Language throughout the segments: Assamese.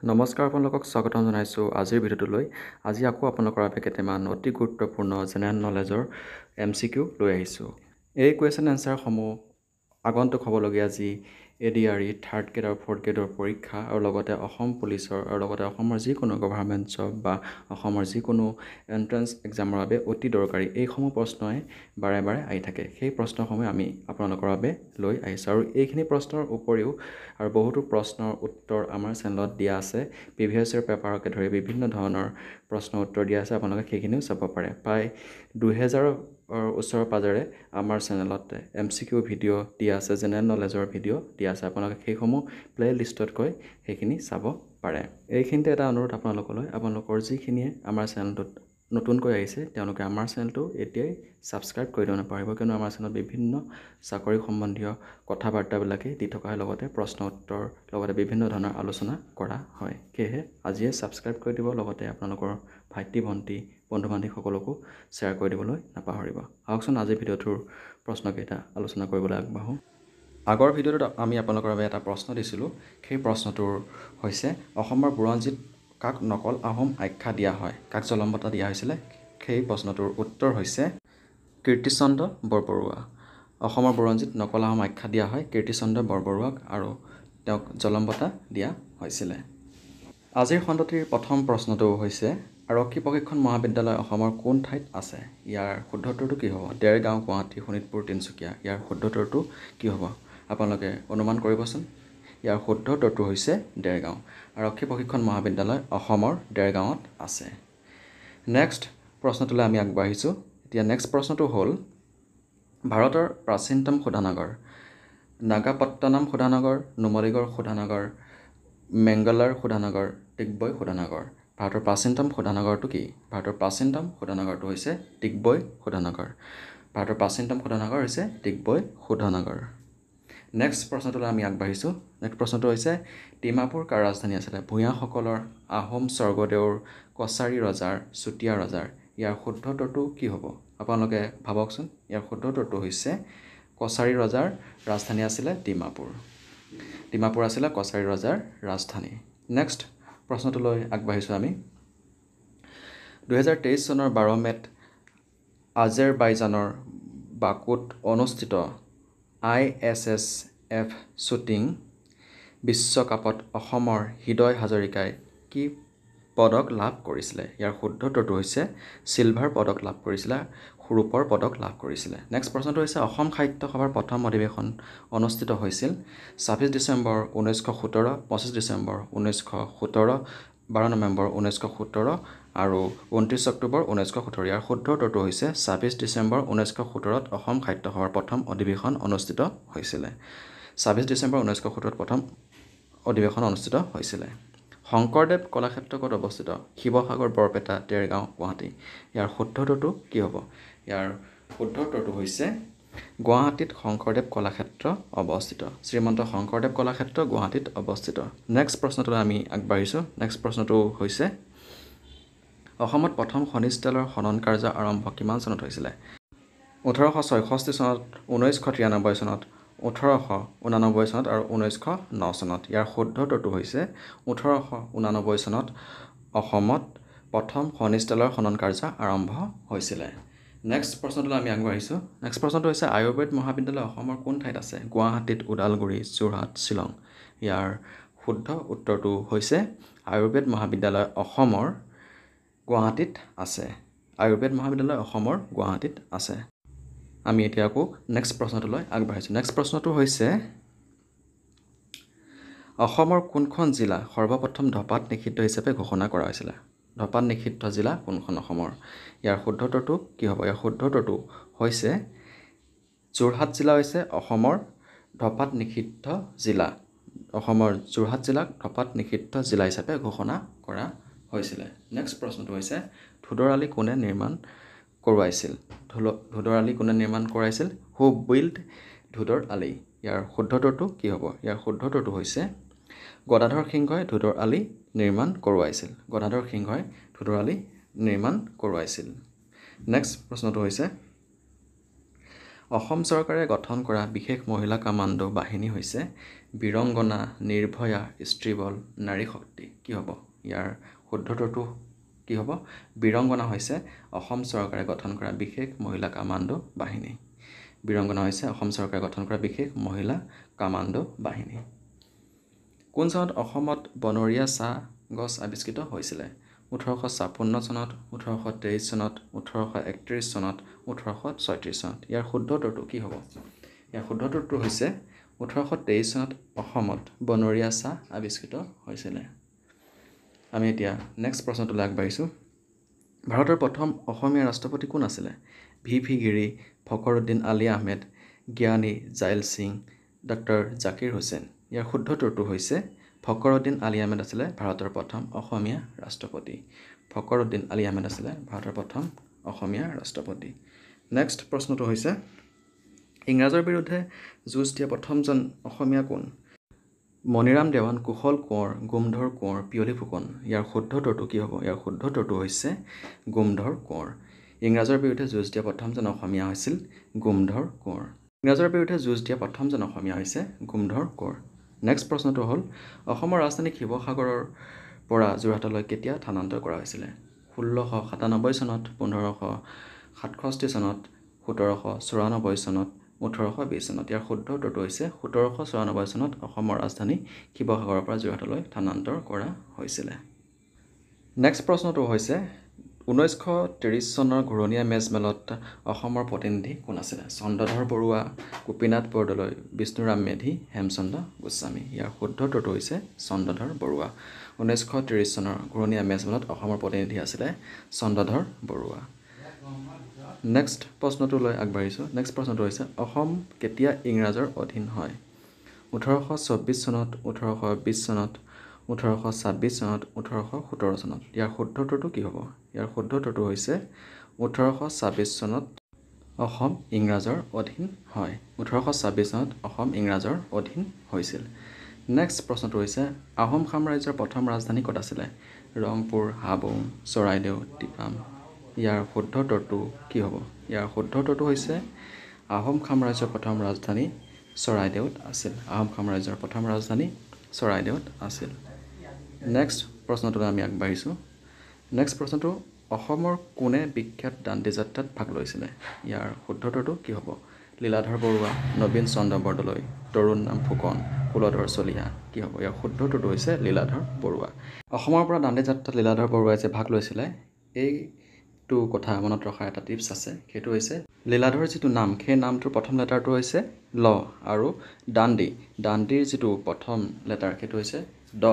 নমস্কাৰ আপোনালোকক স্বাগতম জনাইছোঁ আজিৰ ভিডিঅ'টোলৈ। আজি আকৌ আপোনালোকৰ বাবে কেইটামান অতি গুৰুত্বপূৰ্ণ জেনেৰেল নলেজৰ MCQ লৈ আহিছোঁ। এই কুৱেশ্যন এনচাৰসমূহ আগন্তুক হ'বলগীয়া যি ADRE থাৰ্ড গ্ৰেড আৰু ফ'ৰ্থ গ্ৰেডৰ পৰীক্ষা আৰু লগতে অসম পুলিচৰ আৰু লগতে অসমৰ যিকোনো গভাৰ্ণমেণ্ট জব বা অসমৰ যিকোনো এণ্ট্ৰেন্স এক্সামৰ বাবে অতি দৰকাৰী এইসমূহ প্ৰশ্নই বাৰে বাৰে আহি থাকে। সেই প্ৰশ্নসমূহ আমি আপোনালোকৰ বাবে লৈ আহিছোঁ আৰু এইখিনি প্ৰশ্নৰ উপৰিও আৰু বহুতো প্ৰশ্নৰ উত্তৰ আমাৰ চেনেলত দিয়া আছে। প্ৰিভিয়াছ ইয়েৰ পেপাৰকে ধৰি বিভিন্ন ধৰণৰ প্ৰশ্নৰ উত্তৰ দিয়া আছে, আপোনালোকে সেইখিনিও চাব পাৰে। প্ৰায় 2000ৰ ওচৰে পাজৰে আমাৰ চেনেলত MCQ ভিডিঅ' দিয়া আছে, জেনেৰেল নলেজৰ ভিডিঅ' দিয়া আছে। আপোনালোকে সেইসমূহ প্লে লিষ্টত গৈ সেইখিনি চাব পাৰে। এইখিনিতে এটা অনুৰোধ আপোনালোকলৈ, আপোনালোকৰ যিখিনিয়ে আমাৰ চেনেলটোত নতুনকৈ আহিছে তেওঁলোকে আমাৰ চেনেলটো এতিয়াই ছাবস্ক্ৰাইব কৰি দিব নাপাহৰিব, কিয়নো আমাৰ চেনেলত বিভিন্ন চাকৰি সম্বন্ধীয় কথা বাৰ্তাবিলাকেই দি থকা হয়, লগতে প্ৰশ্ন উত্তৰ লগতে বিভিন্ন ধৰণৰ আলোচনা কৰা হয়। সেয়েহে আজিয়ে ছাবস্ক্ৰাইব কৰি দিব, লগতে আপোনালোকৰ ভাইটি ভণ্টি বন্ধু বান্ধৱীসকলকো শ্বেয়াৰ কৰি দিবলৈ নাপাহৰিব। আহকচোন আজিৰ ভিডিঅ'টোৰ প্ৰশ্নকেইটা আলোচনা কৰিবলৈ আগবাঢ়োঁ। আগৰ ভিডিঅ'টোত আমি আপোনালোকৰ বাবে এটা প্ৰশ্ন দিছিলোঁ। সেই প্ৰশ্নটোৰ হৈছে অসমৰ বুৰঞ্জীত কাক নকল আহোম আখ্যা দিয়া হয়, কাক জলম বঁটা দিয়া হৈছিলে? সেই প্ৰশ্নটোৰ উত্তৰ হৈছে কীৰ্তিচন্দ্ৰ বৰবৰুৱা। অসমৰ বুৰঞ্জীত নকল আহোম আখ্যা দিয়া হয় কীৰ্তিচন্দ্ৰ বৰবৰুৱাক আৰু তেওঁক জলম বঁটা দিয়া হৈছিলে। আজিৰ খণ্ডটিৰ প্ৰথম প্ৰশ্নটো হৈছে আৰক্ষী প্ৰশিক্ষণ মহাবিদ্যালয় অসমৰ কোন ঠাইত আছে? ইয়াৰ শুদ্ধ উত্তৰটো কি হ'ব? দেৰগাঁও, গুৱাহাটী, শোণিতপুৰ, তিনিচুকীয়া। ইয়াৰ শুদ্ধ উত্তৰটো কি হ'ব? আপোনালোকে অনুমান কৰিবচোন। ইয়াৰ শুদ্ধ উত্তৰটো হৈছে দেৰগাঁও। আৰক্ষী প্ৰশিক্ষণ মহাবিদ্যালয় অসমৰ দেৰগাঁৱত আছে। নেক্সট প্ৰশ্নটোলৈ আমি আগবাঢ়িছোঁ। এতিয়া নেক্সট প্ৰশ্নটো হ'ল ভাৰতৰ প্ৰাচীনতম শোধানাগাৰ নাগাপট্টনম শোধানাগাৰ, নুমলীগড় শোধানাগাৰ, মেংগালোৰ শোধানাগাৰ, ডিগবৈ শোধানাগাৰ। ভাৰতৰ প্ৰাচীনতম শোধানাগাৰটো কি? ভাৰতৰ প্ৰাচীনতম শোধানাগাৰটো হৈছে ডিগবৈ শোধানাগাৰ। ভাৰতৰ প্ৰাচীনতম শোধানাগাৰ হৈছে ডিগবৈ শোধানাগাৰ। নেক্সট প্ৰশ্নটোলৈ আমি আগবাঢ়িছোঁ। নেক্সট প্ৰশ্নটো হৈছে ডিমাপুৰ কাৰ ৰাজধানী আছিলে? ভূঞাসকলৰ, আহোম স্বৰ্গদেউৰ, কছাৰী ৰজাৰ, চুতীয়া ৰজাৰ। ইয়াৰ শুদ্ধ উত্তৰটো কি হ'ব? আপোনালোকে ভাবকচোন। ইয়াৰ শুদ্ধ উত্তৰটো হৈছে কছাৰী ৰজাৰ ৰাজধানী আছিলে ডিমাপুৰ। ডিমাপুৰ আছিলে কছাৰী ৰজাৰ ৰাজধানী। নেক্সট প্ৰশ্নটোলৈ আগবাঢ়িছোঁ আমি। 2023 চনৰ 12 মে'ত আজেৰবাইজানৰ বাকুত অনুষ্ঠিত ISSF শ্বুটিং বিশ্বকাপত অসমৰ হৃদয় হাজৰিকাই কি পদক লাভ কৰিছিলে? ইয়াৰ শুদ্ধ উত্তৰটো হৈছে চিলভাৰ পদক লাভ কৰিছিলে, ৰূপৰ পদক লাভ কৰিছিলে। নেক্সট প্ৰশ্নটো হৈছে অসম সাহিত্য সভাৰ প্ৰথম অধিৱেশন অনুষ্ঠিত হৈছিল 26 ডিচেম্বৰ 1917, 25 ডিচেম্বৰ 1917, 12 নৱেম্বৰ 1917 আৰু 29 অক্টোবৰ 1917। ইয়াৰ শুদ্ধ উত্তৰটো হৈছে 26 ডিচেম্বৰ 1917ত অসম সাহিত্য সভাৰ প্ৰথম অধিৱেশন অনুষ্ঠিত হৈছিলে। 26 ডিচেম্বৰ 1917ত প্ৰথম অধিৱেশন অনুষ্ঠিত হৈছিলে। শংকৰদেৱ কলাক্ষেত্ৰ ক'ত অৱস্থিত? শিৱসাগৰ, বৰপেটা, দেৰগাঁও, গুৱাহাটী। ইয়াৰ শুদ্ধ উত্তৰটো কি হ'ব? ইয়াৰ শুদ্ধ উত্তৰটো হৈছে গুৱাহাটীত শংকৰদেৱ কলাক্ষেত্ৰ অৱস্থিত। শ্ৰীমন্ত শংকৰদেৱ কলাক্ষেত্ৰ গুৱাহাটীত অৱস্থিত। নেক্সট প্ৰশ্নটোলৈ আমি আগবাঢ়িছোঁ। নেক্সট প্ৰশ্নটো হৈছে অসমত প্ৰথম খনিজ তেলৰ খনন কাৰ্য আৰম্ভ কিমান চনত হৈছিলে? 1866 চনত, 1993 চনত, 1889 চনত আৰু 1909 চনত। ইয়াৰ শুদ্ধ উত্তৰটো হৈছে 1889 চনত অসমত প্ৰথম খনিজ তেলৰ খনন কাৰ্য আৰম্ভ হৈছিলে। নেক্সট প্ৰশ্নটোলৈ আমি আগবাঢ়িছোঁ। নেক্সট প্ৰশ্নটো হৈছে আয়ুৰ্বেদ মহাবিদ্যালয় অসমৰ কোন ঠাইত আছে? গুৱাহাটীত, ওদালগুৰি, যোৰহাট, শ্বিলং। ইয়াৰ শুদ্ধ উত্তৰটো হৈছে আয়ুৰ্বেদ মহাবিদ্যালয় অসমৰ গুৱাহাটীত আছে। আয়ুৰ্বেদ মহাবিদ্যালয় অসমৰ গুৱাহাটীত আছে। আমি এতিয়া আকৌ নেক্সট প্ৰশ্নটোলৈ আগবাঢ়িছোঁ। নেক্সট প্ৰশ্নটো হৈছে অসমৰ কোনখন জিলা সৰ্বপ্ৰথম ধঁপাত নিষিদ্ধ হিচাপে ঘোষণা কৰা হৈছিলে? ধঁপাত নিষিদ্ধ জিলা কোনখন অসমৰ? ইয়াৰ শুদ্ধ উত্তৰটো কি হ'ব? ইয়াৰ শুদ্ধ উত্তৰটো হৈছে যোৰহাট জিলা হৈছে অসমৰ ধঁপাত নিষিদ্ধ জিলা। অসমৰ যোৰহাট জিলাক ধঁপাত নিষিদ্ধ জিলা হিচাপে ঘোষণা কৰা হৈছিলে। নেক্সট প্ৰশ্নটো হৈছে ধোদৰ আলি কোনে নিৰ্মাণ কৰোৱাইছিল? ধোদৰ আলি কোনে নিৰ্মাণ কৰাইছিল? হু বিল্ড ধোদৰ আলি? ইয়াৰ শুদ্ধ উত্তৰটো কি হ'ব? ইয়াৰ শুদ্ধ উত্তৰটো হৈছে গদাধৰ সিংহই ধোদৰ আলি নিৰ্মাণ কৰোৱাইছিল। গদাধৰ সিংহই ধোদৰ আলি নিৰ্মাণ কৰোৱাইছিল। নেক্সট প্ৰশ্নটো হৈছে অসম চৰকাৰে গঠন কৰা বিশেষ মহিলা কামাণ্ডো বাহিনী হৈছে বীৰংগনা, নিৰ্ভয়া, স্ত্ৰীবল, নাৰী শক্তি। কি হ'ব ইয়াৰ শুদ্ধটোতো কি হ'ব? বীৰংগনা হৈছে অসম চৰকাৰে গঠন কৰা বিশেষ মহিলা কামাণ্ডো বাহিনী। বীৰংগনা হৈছে অসম চৰকাৰে গঠন কৰা বিশেষ মহিলা কামাণ্ডো বাহিনী। কোন চনত অসমত বনৰীয়া চাহ গছ আৱিষ্কৃত হৈছিলে? 1856 চনত, 1823 চনত, 1831 চনত, 1836 চনত। ইয়াৰ শুদ্ধটোতো কি হ'ব? ইয়াৰ শুদ্ধটোতো হৈছে 1823 চনত অসমত বনৰীয়া চাহ আৱিষ্কৃত হৈছিলে। আমি এতিয়া নেক্সট প্ৰশ্নটোলৈ আগবাঢ়িছোঁ। ভাৰতৰ প্ৰথম অসমীয়া ৰাষ্ট্ৰপতি কোন আছিলে? ভি গিৰি, ফখৰুদ্দিন আলী আহমেদ, জ্ঞানী জাইল সিং, ডক্টৰ জাকিৰ হুছেইন। ইয়াৰ শুদ্ধটোতো হৈছে ফখৰুদ্দিন আলী আহমেদ আছিলে ভাৰতৰ প্ৰথম অসমীয়া ৰাষ্ট্ৰপতি। ফখৰুদ্দিন আলী আহমেদ আছিলে ভাৰতৰ প্ৰথম অসমীয়া ৰাষ্ট্ৰপতি। নেক্সট প্ৰশ্নটো হৈছে ইংৰাজৰ বিৰুদ্ধে যুঁজ দিয়া প্ৰথমজন অসমীয়া কোন? মণিৰাম দেৱান, কুশল কোঁৱৰ, গোমধৰ কোঁৱৰ, পিয়লি ফুকন। ইয়াৰ শুদ্ধটোতো কি হ'ব? ইয়াৰ শুদ্ধটোতো হৈছে গোমধৰ কোঁৱৰ। ইংৰাজৰ বিৰুদ্ধে যুঁজ দিয়া প্ৰথমজন অসমীয়া হৈছিল গোমধৰ কোঁৱৰ। ইংৰাজৰ বিৰুদ্ধে যুঁজ দিয়া প্ৰথমজন অসমীয়া হৈছে গোমধৰ কোঁৱৰ। নেক্সট প্ৰশ্নটো হ'ল অসমৰ ৰাজধানী শিৱসাগৰৰ পৰা যোৰহাটলৈ কেতিয়া স্থানান্তৰ কৰা হৈছিলে? 1697 চনত, 1567 চনত, 1794 চনত, 1820 চনত। ইয়াৰ শুদ্ধটোতো হৈছে 1794 চনত অসমৰ ৰাজধানী শিৱসাগৰৰ পৰা যোৰহাটলৈ স্থানান্তৰ কৰা হৈছিলে। নেক্সট প্ৰশ্নটো হৈছে 1930 চনৰ ঘূৰণীয়া মেজমেলত অসমৰ প্ৰতিনিধি কোন আছিলে? চন্দ্ৰধৰ বৰুৱা, গোপীনাথ বৰদলৈ, বিষ্ণুৰাম মেধি, হেমচন্দ্ৰ গোস্বামী। ইয়াৰ শুদ্ধটোতো হৈছে চন্দ্ৰধৰ বৰুৱা। 1930 চনৰ ঘূৰণীয়া মেজমেলত অসমৰ প্ৰতিনিধি আছিলে চন্দ্ৰধৰ বৰুৱা। নেক্সট প্ৰশ্নটোলৈ আগবাঢ়িছোঁ। নেক্সট প্ৰশ্নটো হৈছে অসম কেতিয়া ইংৰাজৰ অধীন হয়? 1824 চনত, 1820 চনত, 1826 চনত, 1817 চনত। ইয়াৰ শুদ্ধটোতো কি হ'ব? ইয়াৰ শুদ্ধটোতো হৈছে 1826 চনত অসম ইংৰাজৰ অধীন হয়। 1826 চনত অসম ইংৰাজৰ অধীন হৈছিল। নেক্সট প্ৰশ্নটো হৈছে আহোম সাম্ৰাজ্যৰ প্ৰথম ৰাজধানী ক'ত আছিলে? ৰংপুৰ, হাবুং, চৰাইদেউ, টিপাম। ইয়াৰ শুদ্ধটোতো কি হ'ব? ইয়াৰ শুদ্ধটোতো হৈছে আহোম সাম্ৰাজ্যৰ প্ৰথম ৰাজধানী চৰাইদেউত আছিল। আহোম সাম্ৰাজ্যৰ প্ৰথম ৰাজধানী চৰাইদেউত আছিল। নেক্সট প্ৰশ্নটোলৈ আমি আগবাঢ়িছোঁ। নেক্সট প্ৰশ্নটো অসমৰ কোনে বিখ্যাত দাণ্ডি যাত্ৰাত ভাগ লৈছিলে? ইয়াৰ শুদ্ধটোতো কি হ'ব? লীলাধৰ বৰুৱা, নবীন চন্দ্ৰ বৰদলৈ, তৰুণ ৰাম ফুকন, কুলধৰ চলিহা। কি হ'ব? ইয়াৰ শুদ্ধটোতো হৈছে লীলাধৰ বৰুৱা। অসমৰ পৰা দাণ্ডি যাত্ৰাত লীলাধৰ বৰুৱাই যে ভাগ লৈছিলে এইটো কথা মনত ৰখাৰ এটা টিপছ আছে। সেইটো হৈছে লীলাধৰ যিটো নাম সেই নামটোৰ প্ৰথম লেটাৰটো হৈছে ল আৰু দাণ্ডিৰ যিটো প্ৰথম লেটাৰ সেইটো হৈছে দ।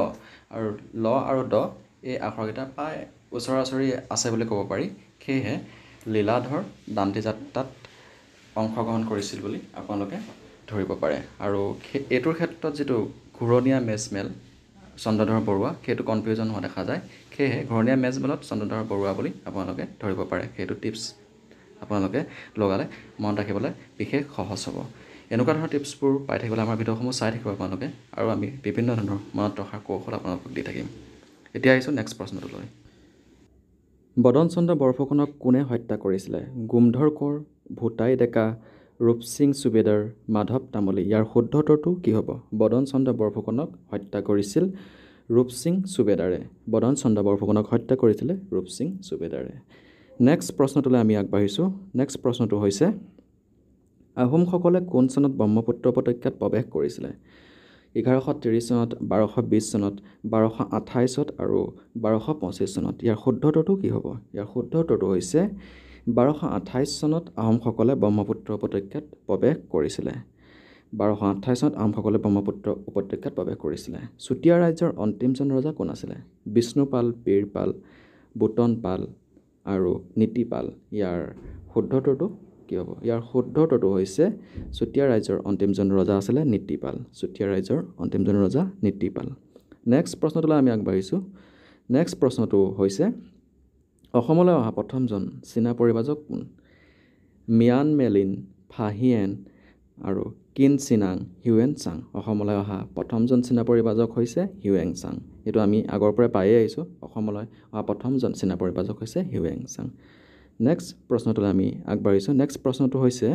আৰু ল আৰু দ এই আখৰকেইটা প্ৰায় ওচৰা ওচৰি আছে বুলি ক'ব পাৰি। সেয়েহে লীলাধৰ দাণ্ডি যাত্ৰাত অংশগ্ৰহণ কৰিছিল বুলি আপোনালোকে ধৰিব পাৰে। আৰু এইটোৰ ক্ষেত্ৰত যিটো ঘূৰণীয়া মেজমেল চন্দ্ৰধৰ বৰুৱা সেইটো কনফিউজন হোৱা দেখা যায়। সেয়েহে ঘূৰণীয়া মেজমেলত চন্দ্ৰধৰ বৰুৱা বুলি আপোনালোকে ধৰিব পাৰে। সেইটো টিপছ আপোনালোকে লগালে মনত ৰাখিবলৈ বিশেষ সহজ হ'ব। এনেকুৱা ধৰণৰ টিপছবোৰ পাই থাকিবলৈ আমাৰ ভিডিঅ'সমূহ চাই থাকিব আপোনালোকে আৰু আমি বিভিন্ন ধৰণৰ মনত ৰখাৰ কৌশল আপোনালোকক দি থাকিম। এতিয়া আহিছোঁ নেক্সট প্ৰশ্নটোলৈ। বদন চন্দ্ৰ বৰফুকনক কোনে হত্যা কৰিছিলে? গোমধৰ কোঁৱৰ, ভূটাই ডেকা, ৰূপসিং চুবেদাৰ, মাধৱ তামুলী। ইয়াৰ শুদ্ধটোতো কি হ'ব? বদন চন্দ্ৰ বৰফুকনক হত্যা কৰিছিল ৰূপসিং চুবেদাৰে। বদন চন্দ্ৰ বৰফুকনক হত্যা কৰিছিলে ৰূপসিং চুবেদাৰে। নেক্সট প্ৰশ্নটোলৈ আমি আগবাঢ়িছোঁ। নেক্সট প্ৰশ্নটো হৈছে আহোমসকলে কোন চনত ব্ৰহ্মপুত্ৰ উপত্যকাত প্ৰৱেশ কৰিছিলে? 1130 চনত, 1220 চনত, 1228 আৰু 1225 চনত। ইয়াৰ শুদ্ধটোতো কি হ'ব? ইয়াৰ শুদ্ধটোতো হৈছে 1228 চনত আহোমসকলে ব্ৰহ্মপুত্ৰ উপত্যকাত প্ৰৱেশ কৰিছিলে। 1228 চনত আহোমসকলে ব্ৰহ্মপুত্ৰ উপত্যকাত প্ৰৱেশ কৰিছিলে। চুতীয়া ৰাজ্যৰ অন্তিমজন ৰজা কোন আছিলে? বিষ্ণুপাল, বীৰপাল, বুটন পাল আৰু নীতিপাল। ইয়াৰ শুদ্ধটোতো কি হ'ব? ইয়াৰ শুদ্ধটোতো হৈছে চুতীয়া ৰাজ্যৰ অন্তিমজন ৰজা আছিলে নীতিপাল। চুতীয়া ৰাজ্যৰ অন্তিমজন ৰজা নীতিপাল। নেক্সট প্ৰশ্নটোলৈ আমি আগবাঢ়িছোঁ। নেক্সট প্ৰশ্নটো হৈছে অসমলৈ অহা প্ৰথমজন চীনা পৰিব্ৰাজক কোন? মিয়ান মেলিন, ফাহিয়েন আৰু কিন চিনাং হিউৱেন চাং। অসমলৈ অহা প্ৰথমজন চীনা পৰিব্ৰাজক হৈছে হিউৱেন চাং। এইটো আমি আগৰ পৰাই পায়েই আহিছোঁ। অসমলৈ অহা প্ৰথমজন চীনা পৰিব্ৰাজক হৈছে হিউৱেন চাং। নেক্সট প্ৰশ্নটোলৈ আমি আগবাঢ়িছোঁ। নেক্সট প্ৰশ্নটো হৈছে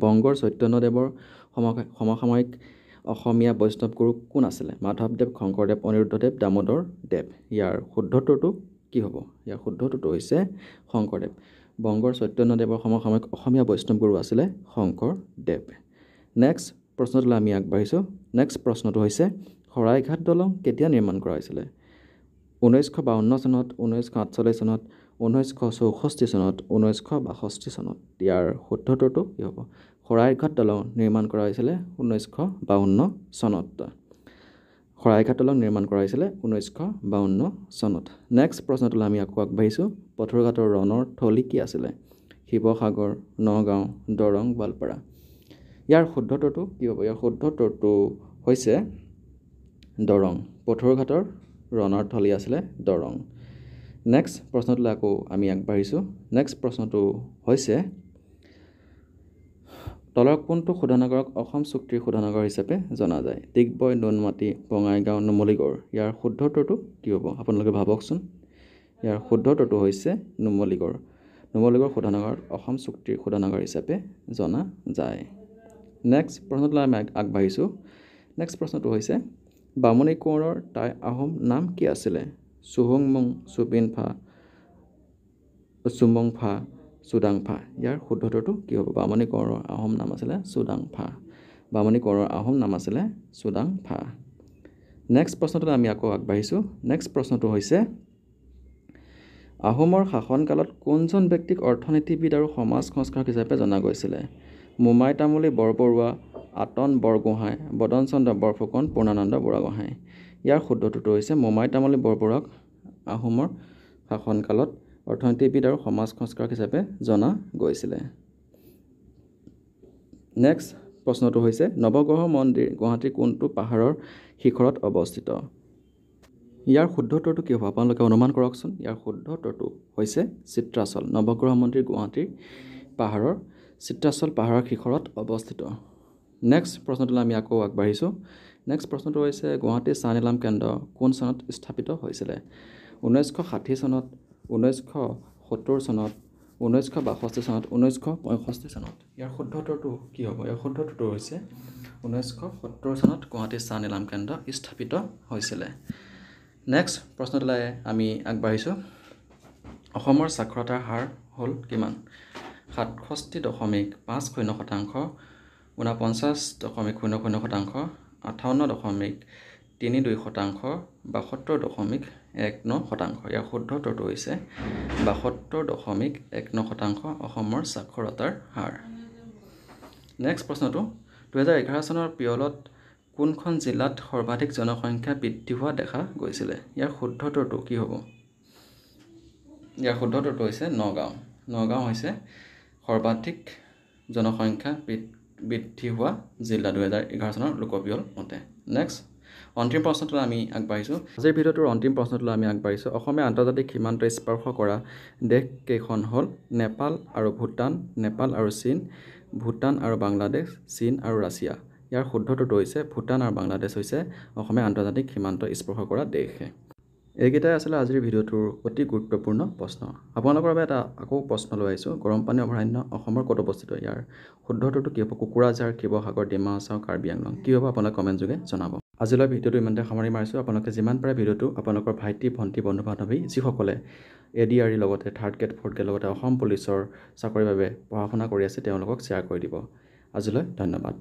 বংগৰ চৈতন্যদেৱৰ সমসাময়িক অসমীয়া বৈষ্ণৱ গুৰু কোন আছিলে? মাধৱদেৱ, শংকৰদেৱ, অনিৰুদ্ধদেৱ, দামোদৰ দেৱ। ইয়াৰ শুদ্ধ উত্তৰটো কি হ'ব? ইয়াৰ শুদ্ধ উত্তৰটো হৈছে শংকৰদেৱ। বংগৰ চৈতন্যদেৱৰ সমসাময়িক অসমীয়া বৈষ্ণৱ গুৰু আছিলে শংকৰদেৱ। নেক্সট প্ৰশ্নটোলৈ আমি আগবাঢ়িছোঁ। নেক্সট প্ৰশ্নটো হৈছে শৰাইঘাট দলং কেতিয়া নিৰ্মাণ কৰা হৈছিলে? 1952 চনত, 1948 চনত, 1964 চনত, 1962 চনত। ইয়াৰ শুদ্ধ উত্তৰটো কি হ'ব? শৰাইঘাট দলং নিৰ্মাণ কৰা হৈছিলে 1952 চনত। শৰাইঘাট দলং নিৰ্মাণ কৰা হৈছিলে 1952 চনত। নেক্সট প্ৰশ্নটোলৈ আমি আকৌ আগবাঢ়িছোঁ। পথৰুঘাটৰ ৰণৰ থলী কি আছিলে? শিৱসাগৰ, নগাঁও, দৰং, গোৱালপাৰা। ইয়াৰ শুদ্ধ উত্তৰটো কি হ'ব? ইয়াৰ শুদ্ধ উত্তৰটো হৈছে দৰং। পথৰুঘাটৰ ৰণৰ থলী আছিলে দৰং। নেক্সট প্ৰশ্নটোলৈ আকৌ আমি আগবাঢ়িছোঁ। নেক্সট প্ৰশ্নটো হৈছে তলৰ কোনটো শোধনাগাৰক অসম চুক্তিৰ শোধনাগাৰ হিচাপে জনা যায়? ডিগবৈ, নুনমাটি, বঙাইগাঁও, নুমলীগড়। ইয়াৰ শুদ্ধ উত্তৰটো কি হ'ব? আপোনালোকে ভাবকচোন। ইয়াৰ শুদ্ধ উত্তৰটো হৈছে নুমলীগড়। নুমলীগড় শোধনাগাৰত অসম চুক্তিৰ শোধনাগাৰ হিচাপে জনা যায়। নেক্সট প্ৰশ্নটোলৈ আমি আগবাঢ়িছোঁ। নেক্সট প্ৰশ্নটো হৈছে বামুণী কোঁৱৰৰ টাই আহোম নাম কি আছিলে? চুহুংমুং, চুপিনফা, চুমুংফা, চুডাংফা। ইয়াৰ শুদ্ধ উত্তৰটো কি হ'ব? বামুণী কোঁৱৰৰ আহোম নাম আছিলে চুডাংফা। বামুণী কোঁৱৰৰ আহোম নাম আছিলে চুডাংফা। নেক্সট প্ৰশ্নটোলৈ আমি আকৌ আগবাঢ়িছোঁ। নেক্সট প্ৰশ্নটো হৈছে আহোমৰ শাসনকালত কোনজন ব্যক্তিক অৰ্থনীতিবিদ আৰু সমাজ সংস্কাৰক হিচাপে জনা গৈছিলে? মোমাই তামুলী বৰবৰুৱা, আতন বৰগোহাঁই, বদন চন্দ্ৰ বৰফুকন, পূৰ্ণানন্দ বুঢ়াগোহাঁই। ইয়াৰ শুদ্ধ উত্তৰটো হৈছে মোমাই তামুলী বৰবৰুৱাক আহোমৰ শাসনকালত অৰ্থনীতিবিদ আৰু সমাজ সংস্কাৰক হিচাপে জনা গৈছিলে। নেক্সট প্ৰশ্নটো হৈছে নৱগ্ৰহ মন্দিৰ গুৱাহাটীৰ কোনটো পাহাৰৰ শিখৰত অৱস্থিত? ইয়াৰ শুদ্ধ উত্তৰটো কি হ'ব? আপোনালোকে অনুমান কৰকচোন। ইয়াৰ শুদ্ধ উত্তৰটো হৈছে চিত্ৰাচল। নৱগ্ৰহ মন্দিৰ গুৱাহাটীৰ চিত্ৰাচল পাহাৰৰ শিখৰত অৱস্থিত। নেক্সট প্ৰশ্নটোলৈ আমি আকৌ আগবাঢ়িছোঁ। নেক্সট প্ৰশ্নটো হৈছে গুৱাহাটী চাহ নিলাম কেন্দ্ৰ কোন চনত স্থাপিত হৈছিলে? 1960 চনত, 1970 চনত, 1962 চনত, 1965 চনত। ইয়াৰ শুদ্ধ উত্তৰটো কি হ'ব? ইয়াৰ শুদ্ধ উত্তৰটো হৈছে 1970 চনত গুৱাহাটী চাহ নিলাম কেন্দ্ৰ স্থাপিত হৈছিলে। নেক্সট প্ৰশ্নটোলৈ আমি আগবাঢ়িছোঁ। অসমৰ সাক্ষৰতাৰ হাৰ হ'ল কিমান? 67.50%, 49.00%, 58.32%, 72.19%। ইয়াৰ শুদ্ধ উত্তৰটো হৈছে 72.19% অসমৰ সাক্ষৰতাৰ হাৰ। নেক্সট প্ৰশ্নটো 2011 চনৰ পিয়লত কোনখন জিলাত সৰ্বাধিক জনসংখ্যা বৃদ্ধি হোৱা দেখা গৈছিলে? ইয়াৰ শুদ্ধ উত্তৰটো কি হ'ব? ইয়াৰ শুদ্ধ উত্তৰটো হৈছে নগাঁও। নগাঁও হৈছে সৰ্বাধিক জনসংখ্যা বৃদ্ধি হোৱা জিলা 2011 চনৰ লোকপিয়ল মতে। নেক্সট অন্তিম প্ৰশ্নটোলৈ আমি আগবাঢ়িছোঁ। আজিৰ ভিডিঅ'টোৰ অন্তিম প্ৰশ্নটোলৈ আমি আগবাঢ়িছোঁ। অসমে আন্তৰ্জাতিক সীমান্ত স্পৰ্শ কৰা দেশ কেইখন হ'ল? নেপাল আৰু ভূটান, নেপাল আৰু চীন, ভূটান আৰু বাংলাদেশ, চীন আৰু ৰাছিয়া। ইয়াৰ শুদ্ধ উত্তৰটো হৈছে ভূটান আৰু বাংলাদেশ হৈছে অসমে আন্তৰ্জাতিক সীমান্ত স্পৰ্শ কৰা দেশ। এইকেইটাই আছিলে আজিৰ ভিডিঅ'টোৰ অতি গুৰুত্বপূৰ্ণ প্ৰশ্ন। আপোনালোকৰ বাবে এটা আকৌ প্ৰশ্ন লৈ আহিছোঁ। গৰমপানী অভয়াৰণ্য অসমৰ ক'ত অৱস্থিত? ইয়াৰ শুদ্ধ উত্তৰটো কি হ'ব? কোকৰাঝাৰ, শিৱসাগৰ, ডিমা হাছাও, কাৰ্বি আংলং। কি হ'ব আপোনালোকে কমেণ্ট যোগে জনাব। আজিলৈ ভিডিঅ'টো ইমানতে সামৰি মাৰিছোঁ। আপোনালোকে যিমান পাৰে ভিডিঅ'টো আপোনালোকৰ ভাইটি, ভণ্টি, বন্ধু বান্ধৱী যিসকলে ADRE লগতে 3rd গ্ৰেড 4th গ্ৰেড লগতে অসম পুলিচৰ চাকৰিৰ বাবে পঢ়া শুনা কৰি আছে তেওঁলোকক শ্বেয়াৰ কৰি দিব। আজিলৈ ধন্যবাদ।